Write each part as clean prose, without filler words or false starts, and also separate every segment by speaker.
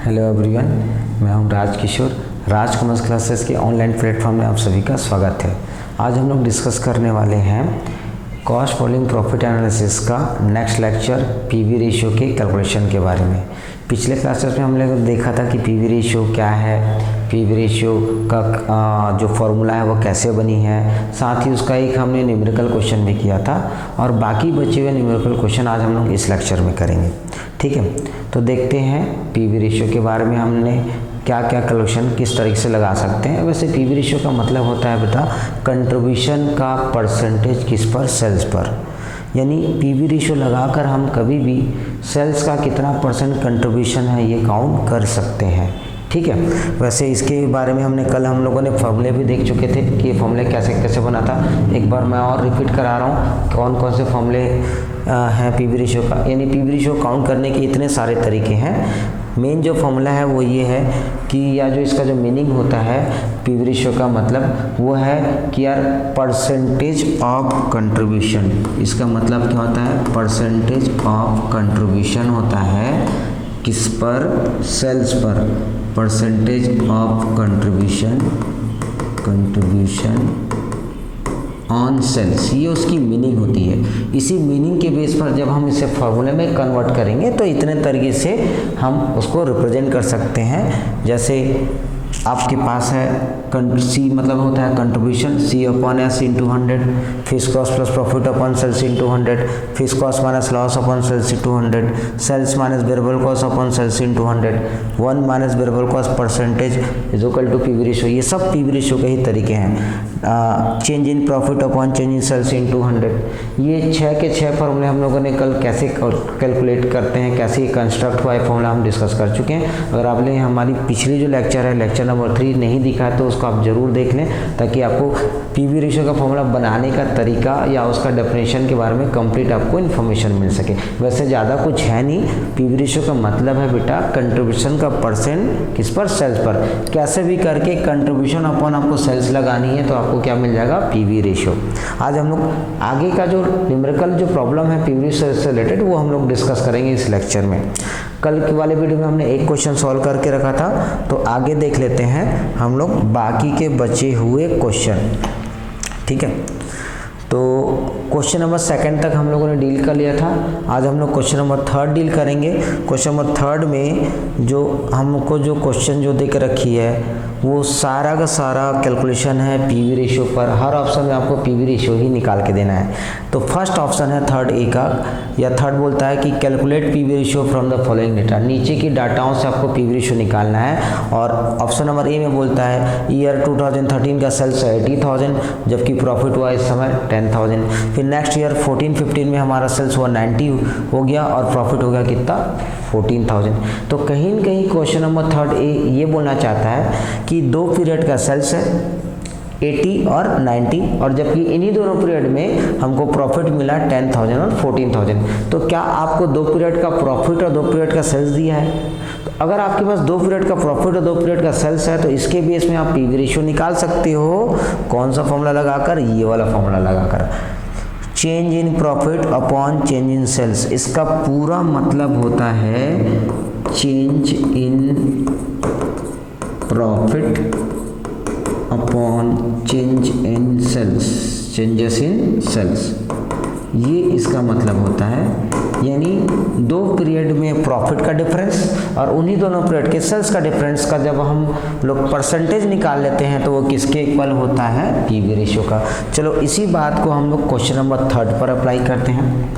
Speaker 1: Hello everyone, मैं हूं राज किशोर। राज commerce classes के ऑनलाइन प्लेटफॉर्म में आप सभी का स्वागत है। आज हम लोग डिस्कस करने वाले हैं कॉस्ट फॉलोइंग प्रॉफिट एनालिसिस का नेक्स्ट लेक्चर पीवी रेशियो के कैलकुलेशन के बारे में। पिछले क्लासेस में हमने देखा था कि पीवी रेशियो क्या है, पीवी रेशियो का जो फॉर्मूला है वो कैसे बनी है, साथ ही उसका एक हमने न्यूमेरिकल क्वेश्चन भी किया था और बाकी बचे हुए न्यूमेरिकल क्वेश्चन आज हम लोग इस लेक्चर में करेंगे। ठीक है, तो देखते हैं पीवी रेशियो के बारे में हमने क्या क्या कैलकुलेशन किस तरीके से लगा सकते हैं। वैसे पीवी रेशियो का मतलब होता है बेटा कंट्रीब्यूशन का परसेंटेज किस पर, सेल्स पर। यानी पीवी रेशियो लगाकर हम कभी भी सेल्स का कितना परसेंट कंट्रीब्यूशन है ये काउंट कर सकते हैं। ठीक है, वैसे इसके बारे में हमने कल हम लोगों ने फॉर्मूले भी देख चुके थे कि ये फॉर्मूले कैसे बना था। एक बार मैं और रिपीट करा रहा हूँ कौन कौन से फॉर्मूले हैं पीवी रेशियो का। यानी पीवी रेशियो काउंट करने के इतने सारे तरीके हैं। मेन जो फॉर्मूला है वो ये है कि या जो इसका जो मीनिंग होता है पीवी रेशियो का मतलब वो है कि यार परसेंटेज ऑफ कंट्रीब्यूशन। इसका मतलब क्या होता है, परसेंटेज ऑफ कंट्रीब्यूशन होता है किस पर, सेल्स पर। Percentage of contribution on sales, ये उसकी मीनिंग होती है। इसी मीनिंग के बेस पर जब हम इसे फॉर्मूले में कन्वर्ट करेंगे तो इतने तरीके से हम उसको रिप्रेजेंट कर सकते हैं। जैसे आपके पास है सी मतलब होता है contribution, C upon S into 100, fix cost plus profit upon sales into 100, fix cost minus loss upon sales into 100, sales minus variable cost upon sales into 100, 1 minus variable cost percentage is equal to PV ratio. ये सब PV ratio के ही तरीके हैं। Change in profit upon change in sales into 100। ये 6 के 6 फॉर्मूले हम लोगों ने कल कैसे कैलकुलेट करते हैं, कैसे कंस्ट्रक्ट हुआ है फॉर्मूला हम डिस्कस कर चुके हैं। अगर आपने हमारी पिछली जो लेक्चर है लेक्चर नंबर 3 नहीं दिखा है तो उसको आप जरूर देख लें, ताकि आपको पीवी रेशियो का फॉर्मूला बनाने का तरीका या उसका डेफिनेशन के बारे में कंप्लीट आपको इन्फॉर्मेशन मिल सके। वैसे ज़्यादा कुछ है नहीं। पीवी रेशियो का मतलब है बेटा कंट्रीब्यूशन का परसेंट किस पर, सेल्स पर। कैसे भी करके कंट्रीब्यूशन अपॉन आपको सेल्स लगानी है तो आपको क्या मिल जाएगा, पीवी रेशियो। आज हम लोग आगे का जो न्यूमेरिकल जो प्रॉब्लम है पीवी रेशियो से रिलेटेड वो हम लोग डिस्कस करेंगे इस लेक्चर में। कल के वाले वीडियो में हमने एक क्वेश्चन सॉल्व करके रखा था, तो आगे देख लेते हैं हम लोग बाकी के बचे हुए क्वेश्चन। ठीक है, तो क्वेश्चन नंबर 2 तक हम लोगों ने डील कर लिया था। आज हम लोग क्वेश्चन नंबर 3 डील करेंगे। क्वेश्चन नंबर 3 में जो हमको जो क्वेश्चन जो देकर रखी है वो सारा का सारा कैलकुलेशन है पीवी रेशियो पर। हर ऑप्शन में आपको पीवी रेशियो ही निकाल के देना है। तो फर्स्ट ऑप्शन है 3 ए का, या 3 बोलता है कि calculate PV ratio from the following data. नीचे की डाटाओं से आपको पीवी रेशियो निकालना है। और ऑप्शन नंबर ए में बोलता है ईयर 2013 का सेल्स है 80,000 जबकि प्रॉफिट हुआ इस समय 10,000। फिर नेक्स्ट ईयर 14-15 में हमारा सेल्स हुआ 90 हो गया और प्रॉफिट हो गया कितना, 14,000। तो कहीं न कहीं क्वेश्चन नंबर 3 ए ये बोलना चाहता है कि 2 पीरियड का सेल्स है 80 और 90, और जबकि इन्हीं दोनों पीरियड में हमको प्रॉफिट मिला 10,000 और 14,000। तो क्या आपको 2 पीरियड का प्रॉफिट और 2 पीरियड का सेल्स दिया है? तो अगर आपके पास 2 पीरियड का प्रॉफिट और 2 पीरियड का सेल्स है तो इसके बेस में आप पीवी रेशियो निकाल सकते हो। कौन सा फॉर्मूला लगाकर, ये वाला फॉर्मूला लगाकर, change in profit upon change in sales. इसका पूरा मतलब होता है change in profit upon change in sales, changes in sales, ये इसका मतलब होता है। यानी 2 पीरियड में प्रॉफिट का डिफरेंस और उन्हीं दोनों पीरियड के सेल्स का डिफरेंस का जब हम लोग परसेंटेज निकाल लेते हैं तो वो किसके इक्वल होता है, पीवी रेशियो का। चलो इसी बात को हम लोग क्वेश्चन नंबर 3 पर अप्लाई करते हैं।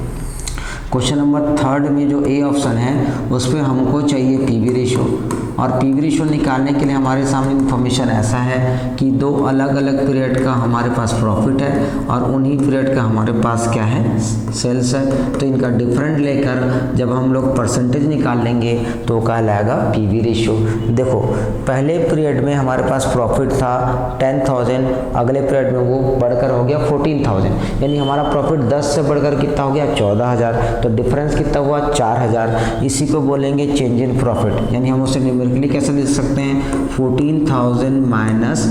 Speaker 1: क्वेश्चन नंबर 3 में जो ए ऑप्शन है उस पर हमको चाहिए पीवी रेशियो, और पीवी रेशियो निकालने के लिए हमारे सामने इन्फॉर्मेशन ऐसा है कि 2 अलग अलग पीरियड का हमारे पास प्रॉफिट है और उन्हीं पीरियड का हमारे पास क्या है, सेल्स है। तो इनका डिफरेंट लेकर जब हम लोग परसेंटेज निकाल लेंगे तो कहलाएगा पीवी रेशियो। देखो पहले पीरियड में हमारे पास प्रॉफिट था 10,000, अगले पीरियड में वो बढ़कर हो गया 14,000, यानी हमारा प्रॉफिट 10 से बढ़कर कितना हो गया, 14,000। तो डिफरेंस कितना हुआ, 4,000। इसी को बोलेंगे चेंज इन प्रॉफिट, यानी हम उसे न्यूमेरिकली कैसे लिख सकते हैं, 14,000 माइनस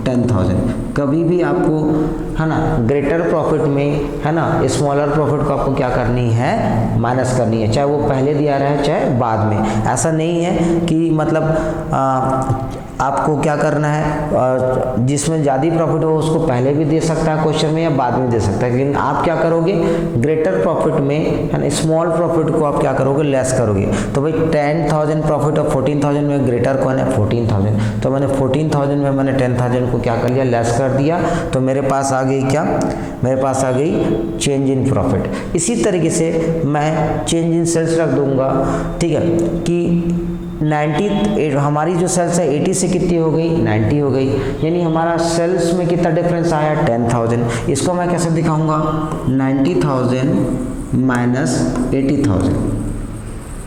Speaker 1: 10,000। कभी भी आपको है ना ग्रेटर प्रॉफिट में है ना स्मॉलर प्रॉफिट को आपको क्या करनी है, माइनस करनी है, चाहे वो पहले दिया रहे चाहे बाद में। ऐसा नहीं है कि मतलब आपको क्या करना है, जिसमें ज़्यादा प्रॉफिट हो उसको पहले भी दे सकता है क्वेश्चन में या बाद में दे सकता है, लेकिन आप क्या करोगे ग्रेटर प्रॉफिट में है ना स्मॉल प्रॉफिट को आप क्या करोगे, लेस करोगे। तो भाई 10,000 प्रॉफिट और 14,000 में ग्रेटर कौन है, 14,000। तो मैंने 14,000 में मैंने 10,000 को क्या कर लिया, लेस कर दिया। तो मेरे पास आ गई क्या, मेरे पास आ गई चेंज इन प्रॉफिट। इसी तरीके से मैं चेंज इन सेल्स रख दूंगा, ठीक है, कि 90 हमारी जो सेल्स है 80 से कितनी हो गई, 90 हो गई, यानी हमारा सेल्स में कितना डिफरेंस आया, 10,000। इसको मैं कैसे दिखाऊंगा, 90,000 माइनस 80,000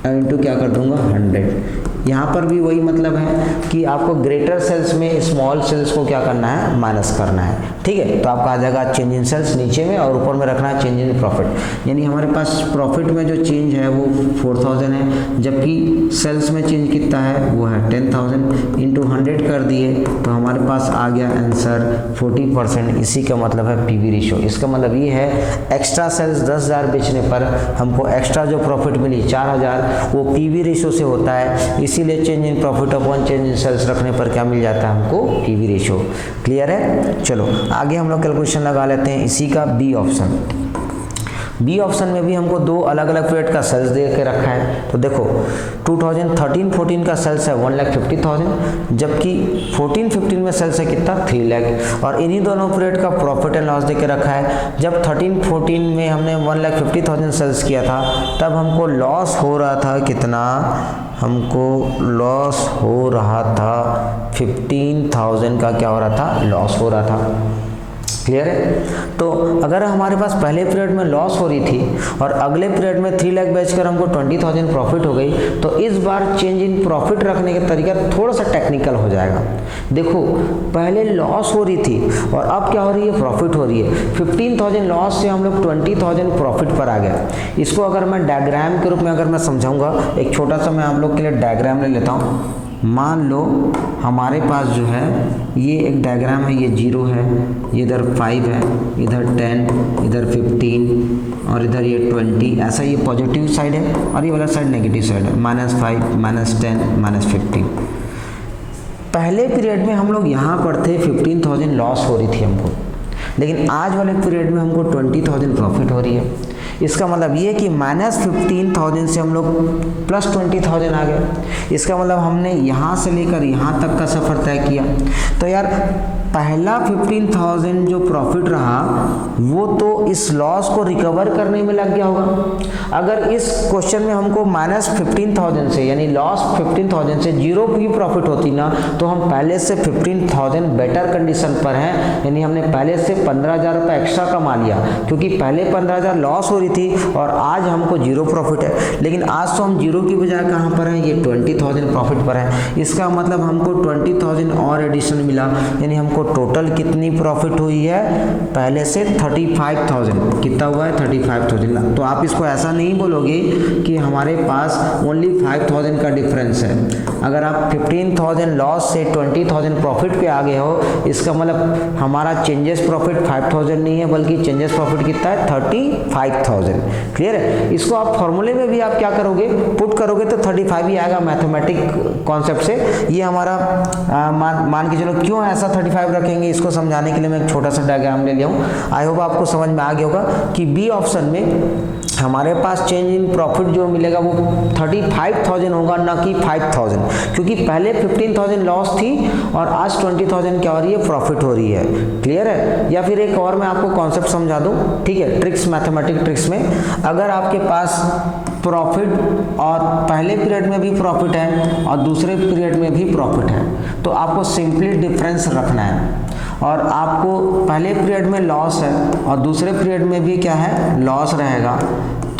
Speaker 1: इंटू क्या कर दूंगा 100। यहाँ पर भी वही मतलब है कि आपको ग्रेटर सेल्स में स्मॉल सेल्स को क्या करना है, माइनस करना है, ठीक है। तो आपका आ जाएगा चेंज इन सेल्स नीचे में और ऊपर में रखना है चेंज इन प्रॉफिट। यानी हमारे पास प्रॉफिट में जो चेंज है वो 4,000 है, जबकि सेल्स में चेंज कितना है वो है 10,000। इंटू 100 कर दिए तो हमारे पास आ गया आंसर 40%। इसी का मतलब है पीवी रेशियो। इसका मतलब ये है एक्स्ट्रा सेल्स 10,000 बेचने पर हमको एक्स्ट्रा जो प्रॉफिट मिली 4,000 वो पीवी रेशियो से होता है, इसीलिए change in profit upon change in sales रखने पर क्या मिल जाता है हमको, पीवी रेशियो। क्लियर है। चलो आगे हम लोग कैलकुलेशन लगा लेते हैं इसी का बी ऑप्शन। बी ऑप्शन में भी हमको दो अलग अलग पीरियड का सेल्स दे के रखा है। तो देखो 2013-14 का सेल्स है 1,50,000, जबकि 14-15 में सेल्स है कितना 3 लाख, और इन्हीं दोनों पीरियड का प्रॉफिट एंड लॉस दे के रखा है। जब 13-14 में हमने 1,50,000 सेल्स किया था तब हमको लॉस हो रहा था कितना, हमको लॉस हो रहा था 15,000 का क्या हो रहा था, लॉस हो रहा था। क्लियर है। तो अगर हमारे पास पहले पीरियड में लॉस हो रही थी और अगले पीरियड में 3 लाख बेचकर हमको 20,000 प्रॉफिट हो गई, तो इस बार चेंज इन प्रॉफिट रखने का तरीका थोड़ा सा टेक्निकल हो जाएगा। देखो पहले लॉस हो रही थी और अब क्या हो रही है, प्रॉफिट हो रही है। 15,000 लॉस से हम लोग 20,000 प्रॉफिट पर आ गए। इसको अगर मैं डायग्राम के रूप में अगर मैं समझाऊंगा, एक छोटा सा मैं आप लोग के लिए डायग्राम ले लेता हूँ। मान लो हमारे पास जो है ये एक डायग्राम है, ये 0 है, इधर 5 है, इधर 10, इधर 15 और इधर ये 20। ऐसा ये पॉजिटिव साइड है और ये वाला साइड नेगेटिव साइड है, -5, -10, -15। पहले पीरियड में हम लोग यहाँ पर थे 15,000 लॉस हो रही थी हमको, लेकिन आज वाले पीरियड में हमको 20,000 प्रॉफिट हो रही है। इसका मतलब ये कि -15,000 से हम लोग +20,000 आ गए। इसका मतलब हमने यहाँ से लेकर यहाँ तक का सफ़र तय किया। तो यार पहला 15,000 जो प्रॉफिट रहा वो तो इस लॉस को रिकवर करने में लग गया होगा। अगर इस क्वेश्चन में हमको -15,000 से यानी लॉस 15,000 से 0 भी प्रॉफिट होती ना, तो हम पहले से 15,000 बेटर कंडीशन पर हैं, यानी हमने पहले से 15,000 रुपये एक्स्ट्रा कमा लिया, क्योंकि पहले 15,000 लॉस हो रही थी और आज हमको 0 प्रॉफिट है। लेकिन आज तो हम 0 की बजाय कहाँ पर हैं, ये 20,000 प्रॉफिट पर है। इसका मतलब हमको 20,000 और एडिशन मिला, यानी हमको टोटल कितनी प्रॉफिट हुई है, पहले से 35,000। कितना हुआ है, 35,000। तो आप इसको ऐसा नहीं बोलोगे कि हमारे पास ओनली 5,000 का डिफरेंस है। अगर आप 15,000 लॉस से 20,000 प्रॉफिट पे आ गए हो, इसका मतलब हमारा चेंजेस प्रॉफिट 5,000 नहीं है, बल्कि चेंजेस प्रॉफिट कितना है, 35,000। क्लियर है। इसको आप फॉर्मूले में भी आप क्या करोगे, पुट करोगे तो 35 ही आएगा मैथमेटिक कॉन्सेप्ट से। ये हमारा मान के चलो क्यों ऐसा 35 रखेंगे, इसको समझाने के लिए मैं एक छोटा सा डायग्राम ले लिया हूँ। आई होप आपको समझ में आ गया होगा कि बी ऑप्शन में हमारे पास चेंज इन प्रॉफिट जो मिलेगा वो 35,000 होगा, ना कि 5,000, क्योंकि पहले 15,000 लॉस थी और आज 20,000 क्या हो रही है, प्रॉफिट हो रही है। क्लियर है। या फिर एक और मैं आपको कॉन्सेप्ट समझा दूं, ठीक है, ट्रिक्स, मैथमेटिक ट्रिक्स में, अगर आपके पास प्रॉफिट और पहले पीरियड में भी प्रॉफिट है और दूसरे पीरियड में भी प्रॉफिट है, तो आपको सिंपली डिफरेंस रखना है। और आपको पहले पीरियड में लॉस है और दूसरे पीरियड में भी क्या है, लॉस रहेगा,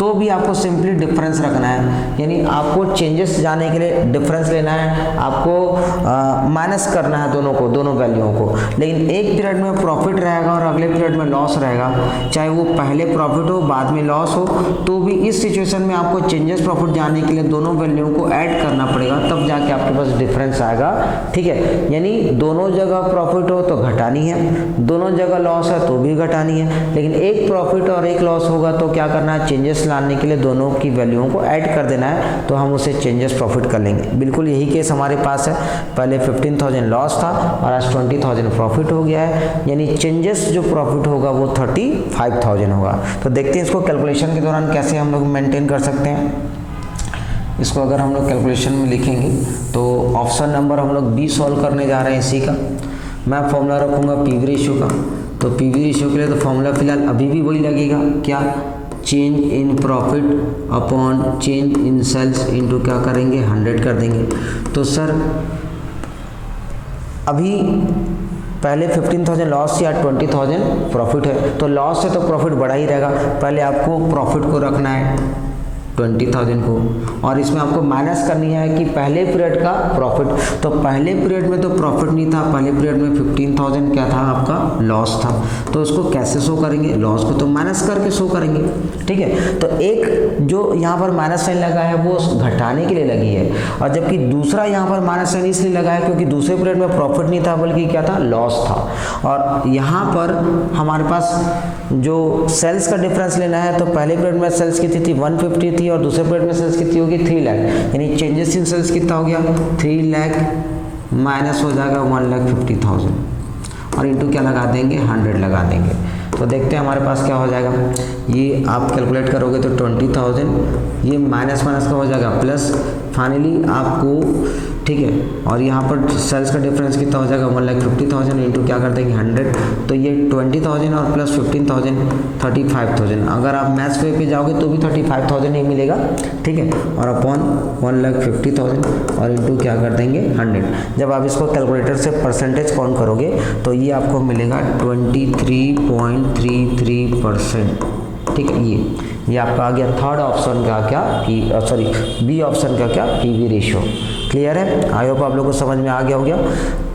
Speaker 1: तो भी आपको सिंपली डिफरेंस रखना है, यानी आपको चेंजेस जाने के लिए डिफरेंस लेना है, आपको माइनस करना है दोनों को, दोनों वैल्यूओं को। लेकिन एक पीरियड में प्रॉफिट रहेगा और अगले पीरियड में लॉस रहेगा, चाहे वो पहले प्रॉफिट हो बाद में लॉस हो, तो भी इस सिचुएशन में आपको चेंजेस प्रॉफिट जाने के लिए दोनों वैल्यूओं को ऐड करना पड़ेगा, तब जाके आपके पास डिफरेंस आएगा। ठीक है, यानी दोनों जगह प्रॉफिट हो तो घटानी है, दोनों जगह लॉस है तो भी घटानी है। लेकिन एक प्रॉफिट और एक लॉस होगा तो क्या करना है, चेंजेस लाने के लिए दोनों की वैल्यूओं को ऐड कर देना है, तो हम उसे चेंजेस प्रॉफिट कर लेंगे। बिल्कुल यही केस हमारे पास है, पहले 15,000 लॉस था और आज 20,000 प्रॉफिट हो गया है, यानी चेंजेस जो प्रॉफिट होगा वो 35,000 होगा। तो देखते हैं इसको कैलकुलेशन के दौरान कैसे हम लोग मेंटेन कर सकते हैं। इसको अगर हम लोग कैलकुलेशन में लिखेंगे तो ऑप्शन नंबर हम लोग बी सॉल्व करने जा रहे हैं इसी का। मैं फॉर्मूला रखूँगा पीवी रेशियो का, तो पीवी रेशियो के लिए तो फॉर्मूला फिलहाल अभी भी वही लगेगा, क्या, change in profit upon change in sales into क्या करेंगे 100 कर देंगे। तो सर अभी पहले 15,000 लॉस या 20,000 प्रॉफिट है, तो लॉस से तो प्रॉफिट बढ़ा ही रहेगा। पहले आपको प्रॉफिट को रखना है 20,000 को, और इसमें आपको माइनस करनी है कि पहले पीरियड का प्रॉफिट। तो पहले पीरियड में तो प्रॉफिट नहीं था, पहले पीरियड में 15,000 क्या था आपका, लॉस था। तो उसको कैसे शो करेंगे, लॉस को तो माइनस करके शो करेंगे। ठीक है, तो एक जो यहाँ पर माइनस साइन लगा है वो घटाने के लिए लगी है, और जबकि दूसरा यहाँ पर माइनस साइन इसलिए लगा है क्योंकि दूसरे पीरियड में प्रॉफिट नहीं था बल्कि क्या था, लॉस था। और यहाँ पर हमारे पास जो सेल्स का डिफरेंस लेना है, तो पहले पीरियड में सेल्स कितनी थी, 150 थी, और दूसरे पीरियड में सेल्स कितनी होगी, 3 लाख, यानी चेंजेस इन सेल्स कितना हो गया, 3 लाख माइनस हो जाएगा 1,50,000, और इंटू क्या लगा देंगे, 100 लगा देंगे। तो देखते हैं हमारे पास क्या हो जाएगा। ये आप कैलकुलेट करोगे तो 20,000, ये माइनस माइनस का हो जाएगा प्लस, फाइनली आपको, ठीक है, और यहाँ पर सेल्स का डिफरेंस कितना हो जाएगा, 1,50,000 इंटू क्या कर देंगे 100, तो ये 20,000 और प्लस 15,000 35,000। अगर आप मैथ्स वे पे जाओगे तो भी 35,000 ही मिलेगा। ठीक है, और अपॉन 1,50,000 और इंटू क्या कर देंगे 100। जब आप इसको कैलकुलेटर से परसेंटेज काउंट करोगे तो ये आपको मिलेगा 23.33%। ठीक है, ये आपका आ गया थर्ड ऑप्शन का क्या, बी ऑप्शन का क्या, पीवी रेशियो। क्लियर है, आई होप आप लोगों को समझ में आ गया हो गया।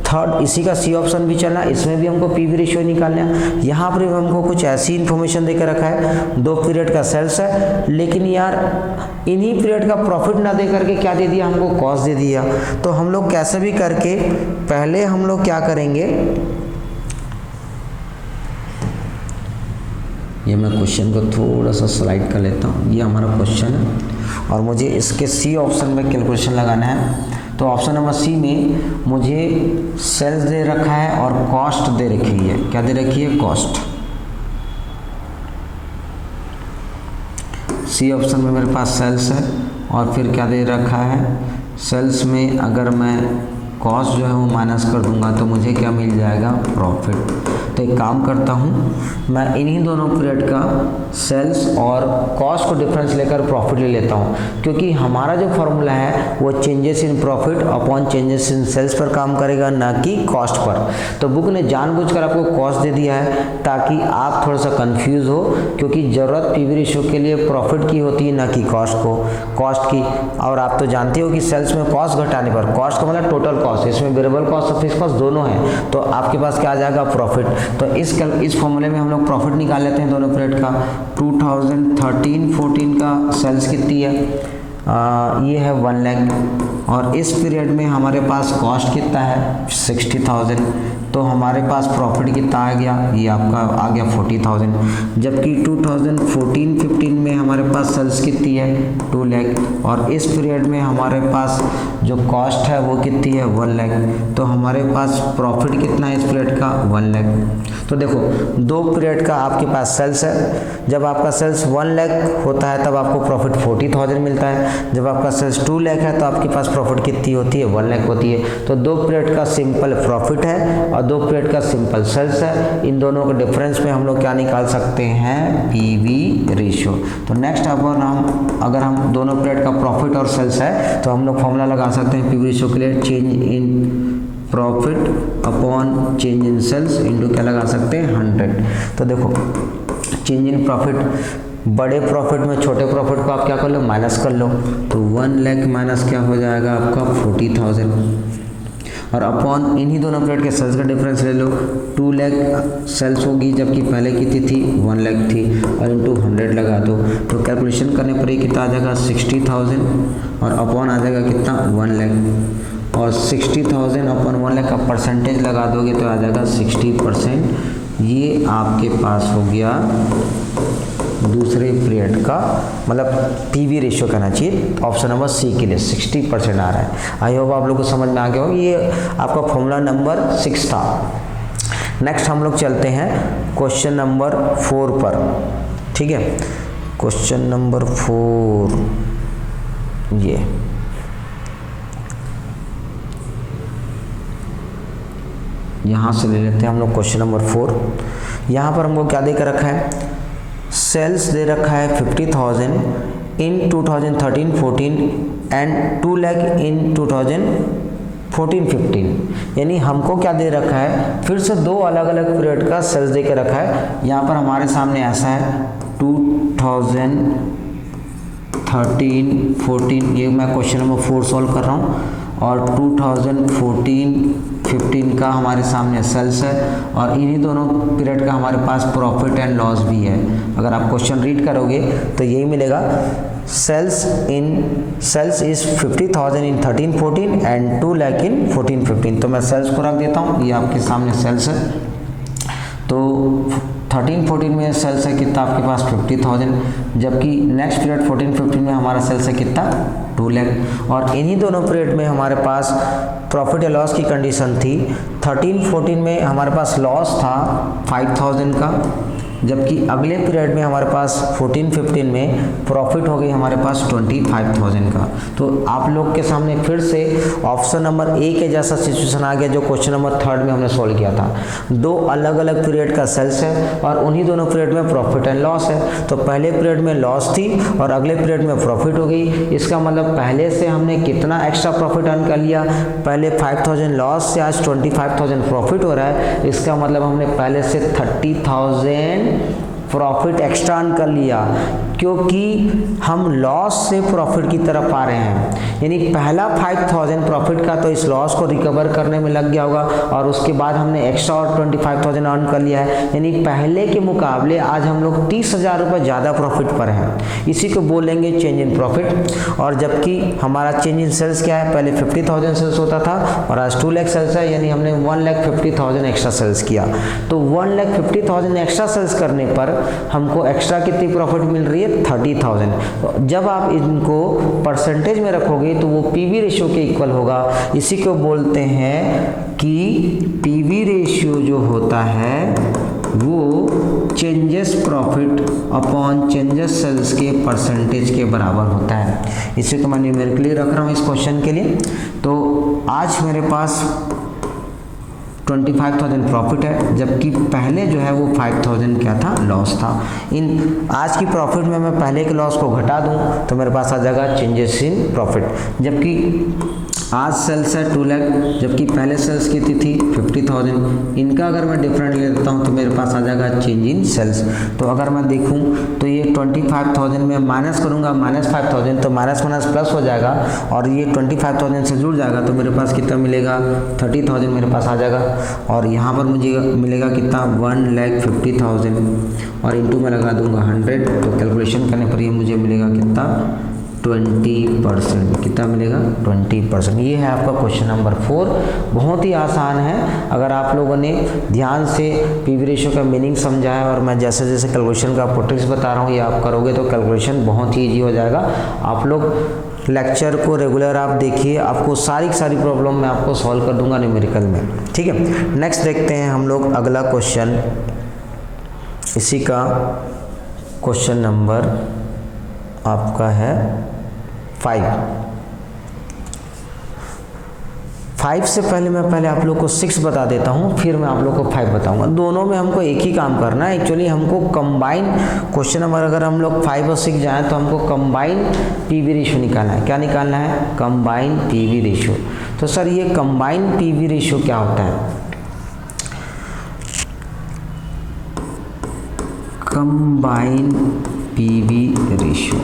Speaker 1: थर्ड इसी का सी ऑप्शन भी चलना, इसमें भी हमको पीवी रेशियो निकालना है। यहाँ पर भी हमको कुछ ऐसी इन्फॉर्मेशन देकर रखा है, 2 पीरियड का सेल्स है, लेकिन यार इन्हीं पीरियड का प्रॉफिट ना दे करके क्या दे दिया हमको, कॉस्ट दे दिया। तो हम लोग कैसे भी करके पहले हम लोग क्या करेंगे, ये मैं क्वेश्चन को थोड़ा सा स्लाइड कर लेता हूँ। ये हमारा क्वेश्चन है और मुझे इसके सी ऑप्शन में कैलकुलेशन लगाना है। तो ऑप्शन नंबर सी में मुझे सेल्स दे रखा है और कॉस्ट दे रखी है। क्या दे रखी है, कॉस्ट। सी ऑप्शन में मेरे पास सेल्स है और फिर क्या दे रखा है, सेल्स में अगर मैं कॉस्ट जो है वो माइनस कर दूंगा तो मुझे क्या मिल जाएगा, प्रॉफिट। तो एक काम करता हूँ, मैं इन्हीं दोनों पीरियड का सेल्स और कॉस्ट को डिफरेंस लेकर प्रॉफिट ले लेता हूँ, क्योंकि हमारा जो फॉर्मूला है वो changes in profit upon changes in sales पर काम करेगा, ना कि कॉस्ट पर। तो बुक ने जानबूझकर आपको कॉस्ट दे दिया है ताकि आप थोड़ा सा कंफ्यूज हो, क्योंकि ज़रूरत पीवी रेशियो के लिए प्रॉफिट की होती है, ना कि कॉस्ट की। और आप तो जानते हो कि सेल्स में कॉस्ट घटाने पर, कॉस्ट का मतलब टोटल कॉस्ट, इसमें वेरिएबल कॉस्ट और फिक्स कॉस्ट दोनों है, तो आपके पास क्या आ जाएगा, प्रॉफिट। तो इस फॉर्मूले में हम लोग प्रॉफिट निकाल लेते हैं दोनों पीरियड का। 2013-14 का सेल्स कितनी है, ये है 1 लाख, और इस पीरियड में हमारे पास कॉस्ट कितना है, 60,000। तो हमारे पास प्रॉफिट कितना आ गया, ये आपका आ गया 40,000। जबकि 2014-15 में हमारे पास सेल्स कितनी है, 2 लाख, और इस पीरियड में हमारे पास जो कॉस्ट है वो कितनी है, 1 लाख। तो हमारे पास प्रॉफिट कितना है इस पीरियड का, 1 लाख। तो देखो 2 पीरियड का आपके पास सेल्स है, जब आपका सेल्स 1 लाख होता है तब आपको प्रॉफिट 40,000 मिलता है। जब आपका सेल्स 2 लाख है तो आपके पास प्रॉफिट कितनी होती है, 1 लाख होती है। तो 2 पीरियड का सिंपल प्रॉफिट है और 2 पीरियड का सिंपल सेल्स है। इन दोनों के डिफरेंस में हम लोग क्या निकाल सकते हैं, पीवी रेशियो। तो नेक्स्ट अगर हम दोनों पीरियड का प्रॉफिट और सेल्स है तो हम लोग फॉर्मूला लगा सकते हैं पीवी रेशियो के लिए, change in profit upon change in sales into क्या लगा सकते हैं, 100। तो देखो चेंज इन प्रॉफिट बड़े प्रॉफिट में छोटे प्रॉफिट को आप क्या कर लो, माइनस कर लो। तो 1 लाख माइनस क्या हो जाएगा आपका 40,000, और अपॉन इन्हीं दोनों पीरियड के सेल्स का डिफरेंस ले लो। 2 लाख सेल्स होगी जबकि पहले कितनी थी 1 लाख थी, और इंटू 100 लगा दो तो कैलकुलेशन करने पर ये कितना आ जाएगा 60,000, और अपॉन आ जाएगा कितना 1 लाख, और 60,000 अपॉन 1 लाख का परसेंटेज लगा दोगे तो आ जाएगा 60%। ये आपके पास हो गया दूसरे पीरियड का, मतलब पीवी रेशियो कहना चाहिए, ऑप्शन नंबर सी के लिए 60% आ रहा है। आई होप आप लोग को समझ में आ गया हो। ये आपका फॉर्मूला नंबर 6 था। नेक्स्ट हम लोग चलते हैं क्वेश्चन नंबर 4 पर, ठीक है। क्वेश्चन नंबर 4 ये यहाँ से ले लेते हैं हम लोग क्वेश्चन नंबर 4। यहाँ पर हमको क्या देकर रखा है, सेल्स दे रखा है 50,000 इन 2013-14 एंड 2 लाख इन 2014-15, यानी हमको क्या दे रखा है, फिर से दो अलग अलग पीरियड का सेल्स दे के रखा है। यहाँ पर हमारे सामने ऐसा है 2013-14, ये मैं क्वेश्चन नंबर 4 सॉल्व कर रहा हूँ, और 2014-15 का हमारे सामने सेल्स है, और इन्हीं दोनों पीरियड का हमारे पास प्रॉफिट एंड लॉस भी है। अगर आप क्वेश्चन रीड करोगे तो यही मिलेगा, sales is 50,000 in 13-14 and 2 lakh in 14-15। तो मैं सेल्स को रख देता हूँ, ये आपके सामने सेल्स है। तो 13-14 में सेल्स है कितना आपके पास 50,000, जबकि नेक्स्ट पीरियड 14-15 में हमारा सेल्स है कितना 2 लाख, और इन्हीं दोनों पीरियड में हमारे पास प्रॉफिट या लॉस की कंडीशन थी। 13-14 में हमारे पास लॉस था 5,000 का, जबकि अगले पीरियड में हमारे पास 14-15 में प्रॉफिट हो गई हमारे पास 25,000 का। तो आप लोग के सामने फिर से ऑप्शन नंबर ए के जैसा सिचुएशन आ गया जो क्वेश्चन नंबर 3 में हमने सॉल्व किया था। दो अलग अलग पीरियड का सेल्स है और उन्हीं दोनों पीरियड में प्रॉफिट एंड लॉस है। तो पहले पीरियड में लॉस थी और अगले पीरियड में प्रॉफिट हो गई। इसका मतलब पहले से हमने कितना एक्स्ट्रा प्रॉफिट अर्न कर लिया, पहले 5,000 लॉस से आज 25,000 प्रॉफिट हो रहा है। इसका मतलब हमने पहले से 30,000 प्रॉफिट एक्स्ट्रा अर्न कर लिया, क्योंकि हम लॉस से प्रॉफिट की तरफ आ रहे हैं। यानी पहला 5,000 प्रॉफिट का तो इस लॉस को रिकवर करने में लग गया होगा और उसके बाद हमने एक्स्ट्रा और 25,000 अर्न कर लिया है। यानी पहले के मुकाबले आज हम लोग 30,000 रुपये ज़्यादा प्रॉफिट पर हैं। इसी को बोलेंगे चेंज इन प्रॉफिट। और जबकि हमारा चेंज इन सेल्स क्या है, पहले 50,000 सेल्स होता था और आज 2 लाख सेल्स है, यानी हमने 1,50,000 एक्स्ट्रा सेल्स किया। तो 1,50,000 एक्स्ट्रा सेल्स करने पर हमको एक्स्ट्रा कितनी प्रॉफिट मिल रही है, 30,000। तो जब आप इनको परसेंटेज में रखोगे तो वो पीवी रेशियो के इक्वल होगा। इसी को बोलते हैं कि पीवी रेशियो जो होता है वो changes profit upon changes sales के परसेंटेज के बराबर होता है। इसी को मैं न्यूमेरिकली रख रहा हूँ इस क्वेश्चन के लिए। तो आज मेरे पास 25,000 प्रॉफिट है, जबकि पहले जो है वो 5,000 क्या था, लॉस था। इन आज की प्रॉफिट में मैं पहले के लॉस को घटा दूं तो मेरे पास आ जाएगा चेंजेस इन प्रॉफिट। जबकि आज सेल्स है 2 लाख, जबकि पहले सेल्स कितनी थी 50,000। इनका अगर मैं डिफरेंट ले लेता हूँ तो मेरे पास आ जाएगा चेंज इन सेल्स। तो अगर मैं देखूँ तो ये 25,000 में माइनस करूँगा, -5,000, तो माइनस माइनस प्लस हो जाएगा और ये 25,000 से जुड़ जाएगा तो मेरे पास कितना मिलेगा, 30,000 मेरे पास आ जाएगा। और यहाँ पर मुझे मिलेगा कितना, 1,50,000 और इंटू में लगा दूंगा 100। तो कैलकुलेशन करने पर ये मुझे मिलेगा कितना, 20%। कितना मिलेगा, 20%। ये है आपका क्वेश्चन नंबर 4। बहुत ही आसान है। अगर आप लोगों ने ध्यान से पीवी रेशियो का मीनिंग समझा है और मैं जैसे जैसे कैलकुलेशन का आपको ट्रिक्स बता रहा हूँ ये आप करोगे तो कैलकुलेशन बहुत ही ईजी हो जाएगा। आप लोग लेक्चर को रेगुलर आप देखिए, आपको सारी प्रॉब्लम मैं आपको सॉल्व कर दूंगा न्यूमेरिकल में, ठीक है। नेक्स्ट देखते हैं हम लोग अगला क्वेश्चन। इसी का क्वेश्चन नंबर आपका है 5 से पहले मैं आप लोग को 6 बता देता हूँ, फिर मैं आप लोग को 5 बताऊंगा। दोनों में हमको एक ही काम करना है। एक्चुअली हमको कंबाइन क्वेश्चन नंबर, अगर हम लोग 5 और 6 जाएं तो हमको कंबाइन पीवी रेशियो निकालना है। क्या निकालना है, कंबाइन पीवी रेशियो। तो सर ये कंबाइन पीवी रेशियो क्या होता है? कंबाइन पीवी रेशियो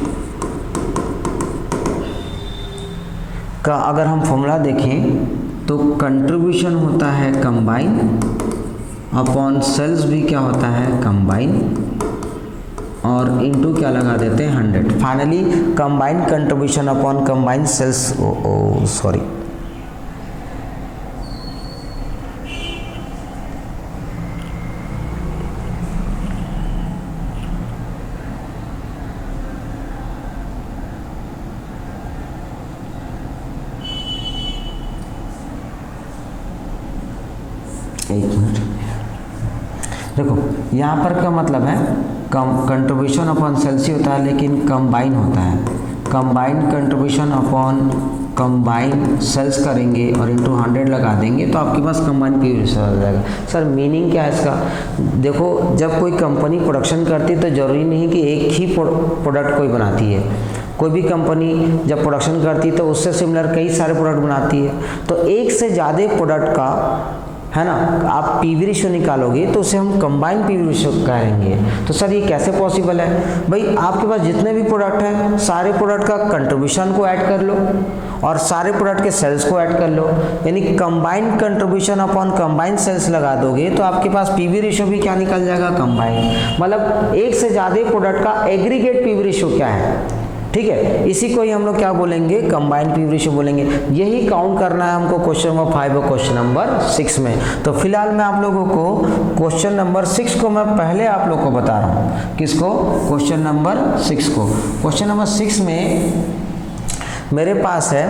Speaker 1: का अगर हम फॉर्मूला देखें तो कंट्रीब्यूशन होता है कंबाइन अपॉन सेल्स भी क्या होता है कंबाइन और इनटू क्या लगा देते हैं 100। Finally combine contribution upon combine sales sorry एक मिनट देखो यहाँ पर का मतलब है कंट्रीब्यूशन अपॉन सेल्स ही होता है लेकिन कंबाइन होता है। Combine contribution upon combine sales करेंगे और इनटू 100 लगा देंगे तो आपके पास कंबाइन पीवी रेशियो आ जाएगा। सर मीनिंग क्या है इसका? देखो जब कोई कंपनी प्रोडक्शन करती है तो ज़रूरी नहीं कि एक ही प्रोडक्ट कोई बनाती है। कोई भी कंपनी जब प्रोडक्शन करती है तो उससे सिमिलर कई सारे प्रोडक्ट बनाती है। तो एक से ज़्यादा प्रोडक्ट का है ना आप पीवी रेशियो निकालोगे तो उसे हम कंबाइन पीवी रेशियो कहेंगे। तो सर ये कैसे पॉसिबल है? भाई आपके पास जितने भी प्रोडक्ट हैं सारे प्रोडक्ट का कंट्रीब्यूशन को ऐड कर लो और सारे प्रोडक्ट के सेल्स को ऐड कर लो, यानी combine contribution upon combine sales लगा दोगे तो आपके पास पीवी रेशियो भी क्या निकल जाएगा कंबाइन। मतलब एक से ज़्यादा प्रोडक्ट का एग्रीगेट पीवी रेशियो क्या है, ठीक है, इसी को ही हम लोग क्या बोलेंगे कंबाइन पीवी रेशियो बोलेंगे। यही काउंट करना है हमको क्वेश्चन नंबर 5 और क्वेश्चन नंबर 6 में। तो फिलहाल मैं आप लोगों को क्वेश्चन नंबर 6 को मैं पहले आप लोग को बता रहा हूँ। किसको? क्वेश्चन नंबर 6 को। क्वेश्चन नंबर 6 में मेरे पास है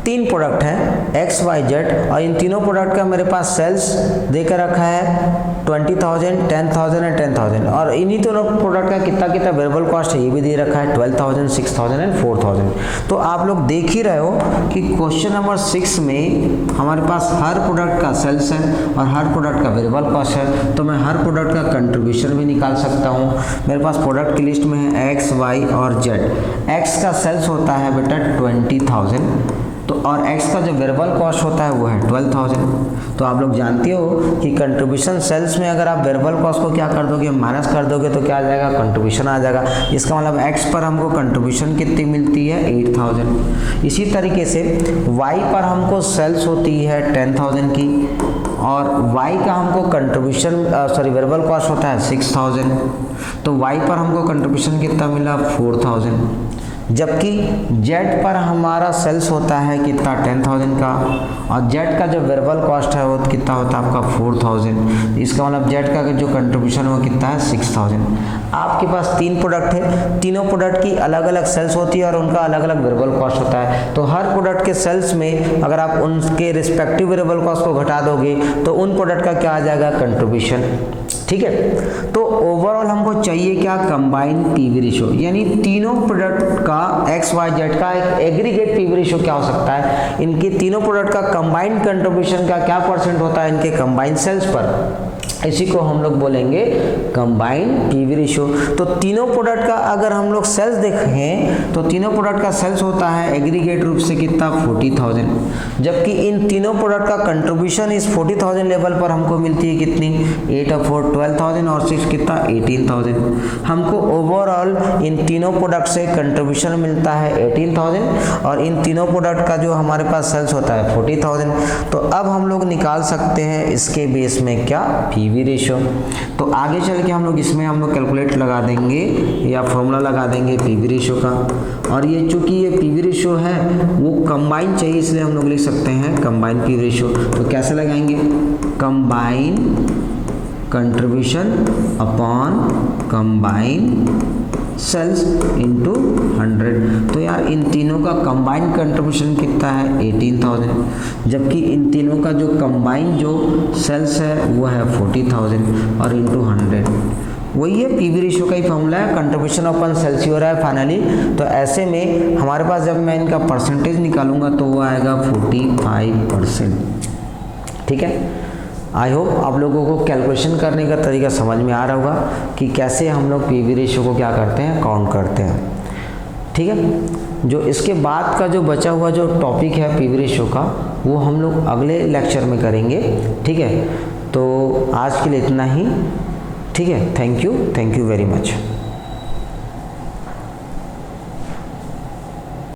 Speaker 1: 3 प्रोडक्ट हैं एक्स वाई जेड और इन तीनों प्रोडक्ट का मेरे पास सेल्स देकर रखा है 20,000, 10,000 एंड 10,000 और इन्हीं दोनों प्रोडक्ट का कितना वेरिएबल कॉस्ट है ये भी दे रखा है 12,000, 6,000 एंड 4,000। तो आप लोग देख ही रहे हो कि क्वेश्चन नंबर 6 में हमारे पास हर प्रोडक्ट का सेल्स है और हर प्रोडक्ट का वेरिएबल कॉस्ट है। तो मैं हर प्रोडक्ट का कंट्रीब्यूशन भी निकाल सकता हूँ। मेरे पास प्रोडक्ट की लिस्ट में है एक्स वाई और जेड। एक्स का सेल्स होता है बेटा 20,000 तो और x का जो वेरिएबल कॉस्ट होता है वो है 12,000। तो आप लोग जानते हो कि कंट्रीब्यूशन सेल्स में अगर आप वेरिएबल कॉस्ट को क्या कर दोगे माइनस कर दोगे तो क्या आ जाएगा कंट्रीब्यूशन आ जाएगा। इसका मतलब x पर हमको कंट्रीब्यूशन कितनी मिलती है 8,000। इसी तरीके से y पर हमको सेल्स होती है 10,000 की और y का हमको कंट्रीब्यूशन वेरिएबल कॉस्ट होता है 6,000। तो y पर हमको कंट्रीब्यूशन कितना मिला 4,000। जबकि जेड पर हमारा सेल्स होता है कितना 10,000 का और जेड का जो वेरिएबल कॉस्ट है वो कितना होता है आपका 4,000। इसका मतलब जेड का जो कंट्रीब्यूशन वो कितना है 6,000। आपके पास 3 प्रोडक्ट है, तीनों प्रोडक्ट की अलग अलग सेल्स होती है और उनका अलग अलग वेरिएबल कॉस्ट होता है। तो हर प्रोडक्ट के सेल्स में अगर आप उनके रिस्पेक्टिव वेरिएबल कॉस्ट को घटा दोगे तो उन प्रोडक्ट का क्या आ जाएगा कंट्रीब्यूशन, ठीक है। तो ओवरऑल हमको चाहिए क्या कंबाइन पीवी रेशियो, यानी तीनों प्रोडक्ट का एक्स वाई जेड का एक एग्रीगेट पीवी रेशियो क्या हो सकता है, इनके तीनों प्रोडक्ट का कंबाइन कंट्रीब्यूशन का क्या परसेंट होता है इनके कंबाइन सेल्स पर, इसी को हम लोग बोलेंगे कंबाइन पीवी रेशियो। तो तीनों प्रोडक्ट का अगर हम लोग सेल्स देखें तो तीनों प्रोडक्ट का सेल्स होता है एग्रीगेट रूप से कितना 40,000, जबकि इन तीनों प्रोडक्ट का कंट्रीब्यूशन इस 40,000 लेवल पर हमको मिलती है कितनी 8 और 4 12,000 और 6 कितना 18,000। हमको ओवरऑल इन तीनों प्रोडक्ट से कंट्रीब्यूशन मिलता है 18,000 और इन तीनों प्रोडक्ट का जो हमारे पास सेल्स होता है 40,000। तो अब हम लोग निकाल सकते हैं इसके बेस में क्या पीवी रेशियो। तो आगे चल के हम लोग इसमें हम लोग कैलकुलेट लगा देंगे या फॉर्मूला लगा देंगे पीवी रेशियो का। और ये चूंकि ये पीवी रेशियो है वो कंबाइन चाहिए इसलिए हम लोग लिख सकते हैं कंबाइन पीवी रेशियो। तो कैसे लगाएंगे combine contribution upon combine sales into 100। तो यार इन तीनों का कंबाइन कंट्रीब्यूशन कितना है 18,000, जबकि इन तीनों का जो कंबाइन जो सेल्स है वो है 40,000 और इनटू 100। वही है पीवी रेशियो का ही फॉर्मूला है, कंट्रीब्यूशन अपॉन सेल्स ही हो रहा है फाइनली। तो ऐसे में हमारे पास जब मैं इनका परसेंटेज निकालूंगा तो वो आएगा 45%, ठीक है। आई होप आप लोगों को कैलकुलेशन करने का तरीका समझ में आ रहा होगा कि कैसे हम लोग पीवी रेशियो को क्या करते हैं काउंट करते हैं, ठीक है। जो इसके बाद का जो बचा हुआ जो टॉपिक है पीवी रेशियो का वो हम लोग अगले लेक्चर में करेंगे, ठीक है। तो आज के लिए इतना ही, ठीक है। Thank you very much.